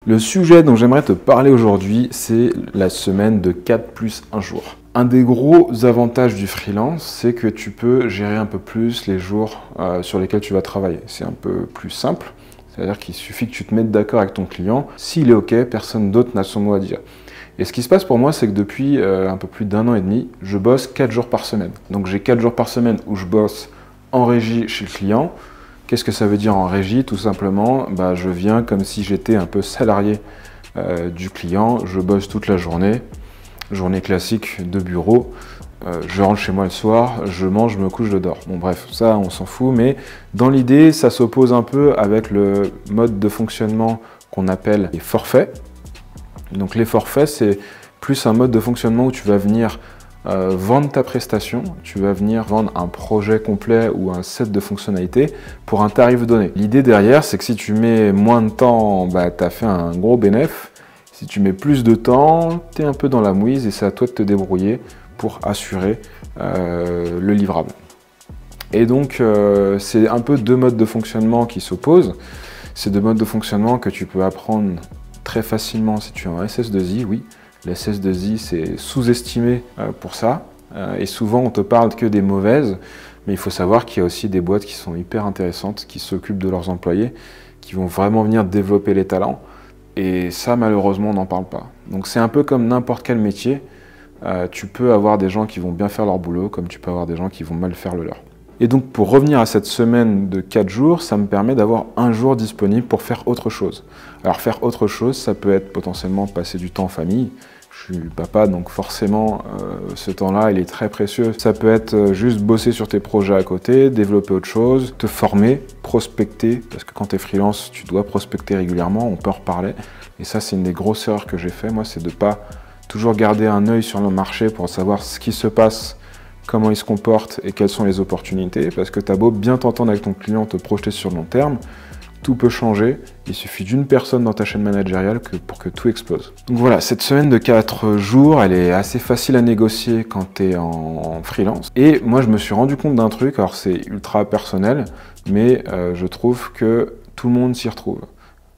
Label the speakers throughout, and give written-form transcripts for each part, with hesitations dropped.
Speaker 1: Le sujet dont j'aimerais te parler aujourd'hui, c'est la semaine de 4 plus 1 jour. Un des gros avantages du freelance, c'est que tu peux gérer un peu plus les jours sur lesquels tu vas travailler. C'est un peu plus simple, c'est-à-dire qu'il suffit que tu te mettes d'accord avec ton client. S'il est OK, personne d'autre n'a son mot à dire. Et ce qui se passe pour moi, c'est que depuis un peu plus d'1 an et demi, je bosse 4 jours par semaine. Donc j'ai 4 jours par semaine où je bosse en régie chez le client. Qu'est-ce que ça veut dire en régie? Tout simplement, je viens comme si j'étais un peu salarié du client. Je bosse toute la journée, journée classique de bureau. Je rentre chez moi le soir, je mange, je me couche, je dors. Bon bref, ça on s'en fout, mais dans l'idée, ça s'oppose un peu avec le mode de fonctionnement qu'on appelle les forfaits. Donc les forfaits, c'est plus un mode de fonctionnement où tu vas venir vendre ta prestation, tu vas venir vendre un projet complet ou un set de fonctionnalités pour un tarif donné. L'idée derrière, c'est que si tu mets moins de temps, tu as fait un gros bénéfice. Si tu mets plus de temps, tu es un peu dans la mouise et c'est à toi de te débrouiller pour assurer le livrable. Et donc, c'est un peu deux modes de fonctionnement qui s'opposent. C'est deux modes de fonctionnement que tu peux apprendre très facilement si tu es en SS2I, oui. La SS2I, c'est sous-estimé pour ça. Et souvent, on te parle que des mauvaises. Mais il faut savoir qu'il y a aussi des boîtes qui sont hyper intéressantes, qui s'occupent de leurs employés, qui vont vraiment venir développer les talents. Et ça, malheureusement, on n'en parle pas. Donc c'est un peu comme n'importe quel métier. Tu peux avoir des gens qui vont bien faire leur boulot, comme tu peux avoir des gens qui vont mal faire le leur. Et donc pour revenir à cette semaine de 4 jours, ça me permet d'avoir un jour disponible pour faire autre chose. Alors faire autre chose, ça peut être potentiellement passer du temps en famille. Je suis papa, donc forcément ce temps-là, il est très précieux. Ça peut être juste bosser sur tes projets à côté, développer autre chose, te former, prospecter, parce que quand tu es freelance, tu dois prospecter régulièrement, on peut en reparler. Et ça, c'est une des grosses erreurs que j'ai fait, moi, c'est de ne pas toujours garder un œil sur le marché pour savoir ce qui se passe, comment il se comporte et quelles sont les opportunités, parce que tu as beau bien t'entendre avec ton client, te projeter sur le long terme, tout peut changer. Il suffit d'une personne dans ta chaîne managériale pour que tout explose. Donc voilà, cette semaine de 4 jours, elle est assez facile à négocier quand tu es en freelance. Et moi, je me suis rendu compte d'un truc, alors c'est ultra personnel, mais je trouve que tout le monde s'y retrouve.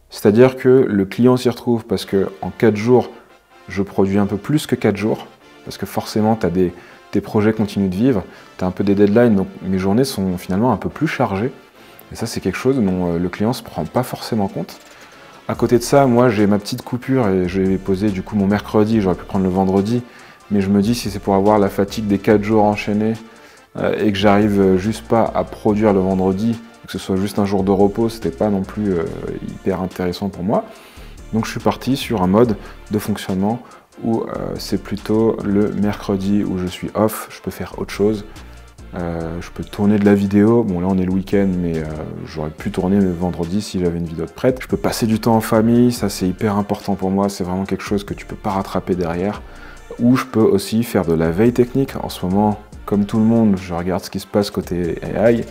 Speaker 1: C'est-à-dire que le client s'y retrouve parce qu'en 4 jours, je produis un peu plus que 4 jours, parce que forcément, tes projets continuent de vivre, tu as un peu des deadlines, donc mes journées sont finalement un peu plus chargées. Et ça, c'est quelque chose dont le client ne se prend pas forcément compte. À côté de ça, moi, j'ai ma petite coupure et je vais poser du coup mon mercredi, j'aurais pu prendre le vendredi, mais je me dis si c'est pour avoir la fatigue des 4 jours enchaînés et que j'arrive juste pas à produire le vendredi, que ce soit juste un jour de repos, c'était pas non plus hyper intéressant pour moi. Donc je suis parti sur un mode de fonctionnement où c'est plutôt le mercredi où je suis off, je peux faire autre chose. Je peux tourner de la vidéo, bon là on est le week-end mais j'aurais pu tourner le vendredi si j'avais une vidéo de prête. Je peux passer du temps en famille, ça c'est hyper important pour moi, c'est vraiment quelque chose que tu peux pas rattraper derrière. Ou je peux aussi faire de la veille technique. En ce moment, comme tout le monde, je regarde ce qui se passe côté AI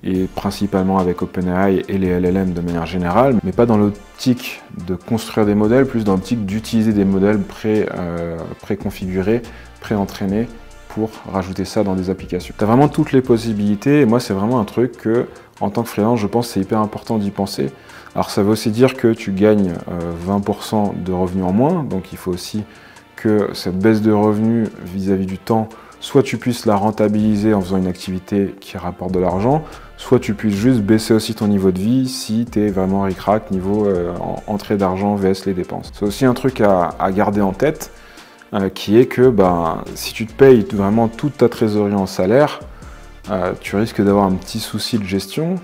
Speaker 1: et principalement avec OpenAI et les LLM de manière générale, mais pas dans l'optique de construire des modèles, plus dans l'optique d'utiliser des modèles préconfigurés, pré-entraînés, pour rajouter ça dans des applications. Tu as vraiment toutes les possibilités, et moi c'est vraiment un truc que, en tant que freelance, je pense que c'est hyper important d'y penser. Alors ça veut aussi dire que tu gagnes 20% de revenus en moins, donc il faut aussi que cette baisse de revenus vis-à-vis du temps, soit tu puisses la rentabiliser en faisant une activité qui rapporte de l'argent, soit tu puisses juste baisser aussi ton niveau de vie si tu es vraiment ric-rac niveau entrée d'argent vs les dépenses. C'est aussi un truc à garder en tête, qui est que si tu te payes vraiment toute ta trésorerie en salaire, tu risques d'avoir un petit souci de gestion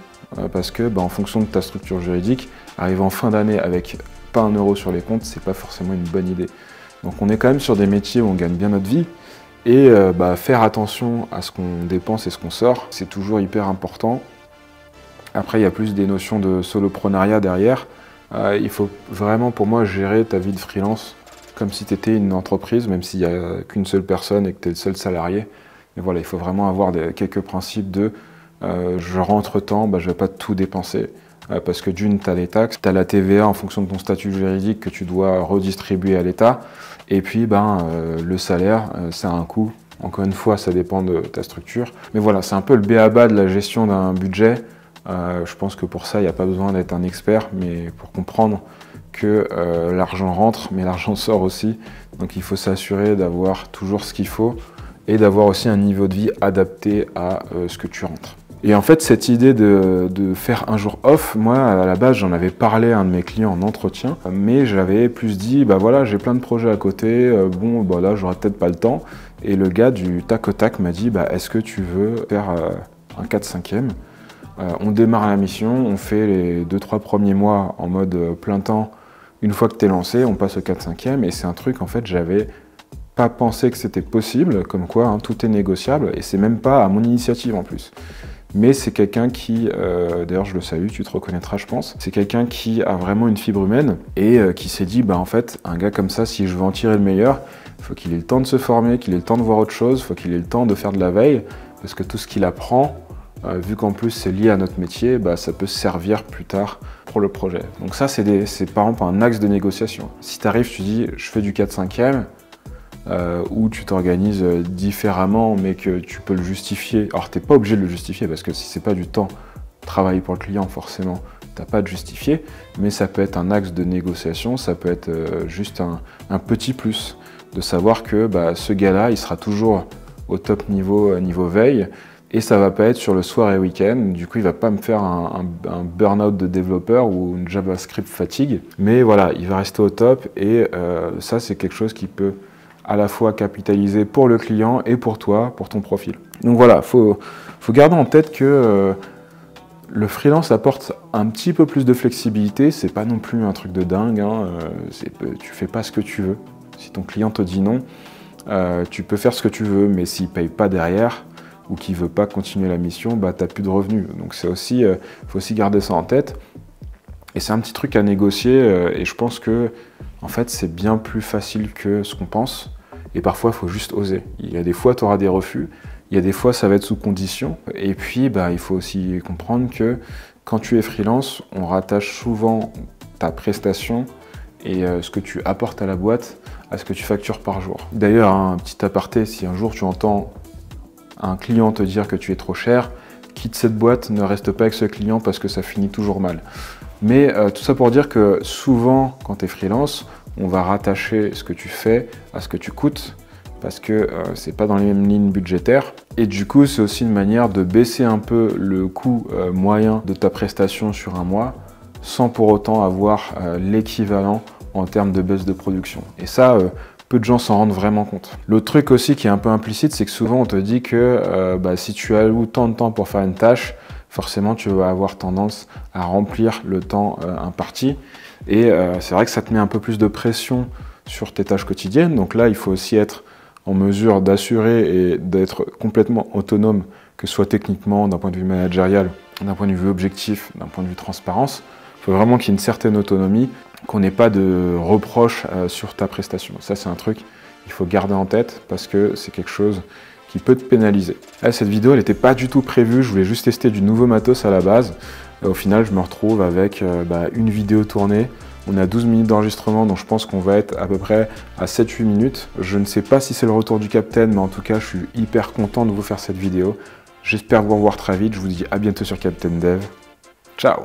Speaker 1: parce que en fonction de ta structure juridique, arriver en fin d'année avec pas 1 euro sur les comptes, c'est pas forcément une bonne idée. Donc on est quand même sur des métiers où on gagne bien notre vie et faire attention à ce qu'on dépense et ce qu'on sort, c'est toujours hyper important. Après, il y a plus des notions de soloprenariat derrière. Il faut vraiment, pour moi, gérer ta vie de freelance comme si tu étais une entreprise, même s'il n'y a qu'une seule personne et que tu es le seul salarié. Mais voilà, il faut vraiment avoir quelques principes de je rentre tant, je ne vais pas tout dépenser. Parce que d'une, tu as les taxes, tu as la TVA en fonction de ton statut juridique que tu dois redistribuer à l'État. Et puis le salaire, ça a un coût. Encore une fois, ça dépend de ta structure. Mais voilà, c'est un peu le b.a.-ba de la gestion d'un budget. Je pense que pour ça, il n'y a pas besoin d'être un expert, mais pour comprendre que l'argent rentre, mais l'argent sort aussi. Donc il faut s'assurer d'avoir toujours ce qu'il faut et d'avoir aussi un niveau de vie adapté à ce que tu rentres. Et en fait, cette idée de faire un jour off, moi, à la base, j'en avais parlé à un de mes clients en entretien, mais j'avais plus dit, bah voilà, j'ai plein de projets à côté, bon, bah là, j'aurai peut-être pas le temps. Et le gars du tac au tac m'a dit, bah est-ce que tu veux faire un 4/5e? On démarre la mission, on fait les 2-3 premiers mois en mode plein temps. Une fois que tu es lancé, on passe au 4/5e, et c'est un truc, en fait, j'avais pas pensé que c'était possible, comme quoi hein, tout est négociable, et c'est même pas à mon initiative en plus. Mais c'est quelqu'un qui, d'ailleurs je le salue, tu te reconnaîtras je pense, c'est quelqu'un qui a vraiment une fibre humaine et qui s'est dit, bah en fait, un gars comme ça, si je veux en tirer le meilleur, il faut qu'il ait le temps de se former, qu'il ait le temps de voir autre chose, il faut qu'il ait le temps de faire de la veille, parce que tout ce qu'il apprend, vu qu'en plus c'est lié à notre métier, bah, ça peut servir plus tard pour le projet. Donc ça, c'est par exemple un axe de négociation. Si tu arrives, tu dis, je fais du 4/5e, où tu t'organises différemment, mais que tu peux le justifier. Alors, tu n'es pas obligé de le justifier, parce que si c'est pas du temps travailler pour le client, forcément, tu n'as pas à te justifier, mais ça peut être un axe de négociation, ça peut être juste un petit plus, de savoir que bah, ce gars-là, il sera toujours au top niveau veille, et ça va pas être sur le soir et week-end, du coup il va pas me faire un burn-out de développeur ou une JavaScript fatigue, mais voilà, il va rester au top, et ça c'est quelque chose qui peut à la fois capitaliser pour le client et pour toi, pour ton profil. Donc voilà, faut garder en tête que le freelance apporte un petit peu plus de flexibilité, c'est pas non plus un truc de dingue, hein, tu fais pas ce que tu veux. Si ton client te dit non, tu peux faire ce que tu veux, mais s'il paye pas derrière ou qu'il veut pas continuer la mission, bah t'as plus de revenus. Donc c'est aussi, faut aussi garder ça en tête. Et c'est un petit truc à négocier et je pense que en fait, c'est bien plus facile que ce qu'on pense. Et parfois, il faut juste oser. Il y a des fois, tu auras des refus. Il y a des fois, ça va être sous condition. Et puis, bah, il faut aussi comprendre que quand tu es freelance, on rattache souvent ta prestation et ce que tu apportes à la boîte à ce que tu factures par jour. D'ailleurs, un petit aparté, si un jour tu entends un client te dire que tu es trop cher, quitte cette boîte, ne reste pas avec ce client parce que ça finit toujours mal. Mais tout ça pour dire que souvent, quand tu es freelance, on va rattacher ce que tu fais à ce que tu coûtes parce que c'est pas dans les mêmes lignes budgétaires. Et du coup, c'est aussi une manière de baisser un peu le coût moyen de ta prestation sur un mois sans pour autant avoir l'équivalent en termes de baisse de production. Et ça, peu de gens s'en rendent vraiment compte. L'autre truc aussi qui est un peu implicite, c'est que souvent on te dit que si tu alloues tant de temps pour faire une tâche, forcément tu vas avoir tendance à remplir le temps imparti. Et c'est vrai que ça te met un peu plus de pression sur tes tâches quotidiennes. Donc là, il faut aussi être en mesure d'assurer et d'être complètement autonome, que ce soit techniquement, d'un point de vue managérial, d'un point de vue objectif, d'un point de vue transparence. Il faut vraiment qu'il y ait une certaine autonomie, qu'on n'ait pas de reproches sur ta prestation. Ça, c'est un truc qu'il faut garder en tête parce que c'est quelque chose qui peut te pénaliser. Là, cette vidéo, elle n'était pas du tout prévue, je voulais juste tester du nouveau matos à la base. Au final, je me retrouve avec une vidéo tournée. On a 12 minutes d'enregistrement, donc je pense qu'on va être à peu près à 7-8 minutes. Je ne sais pas si c'est le retour du Captain, mais en tout cas, je suis hyper content de vous faire cette vidéo. J'espère vous revoir très vite. Je vous dis à bientôt sur Captain Dev. Ciao!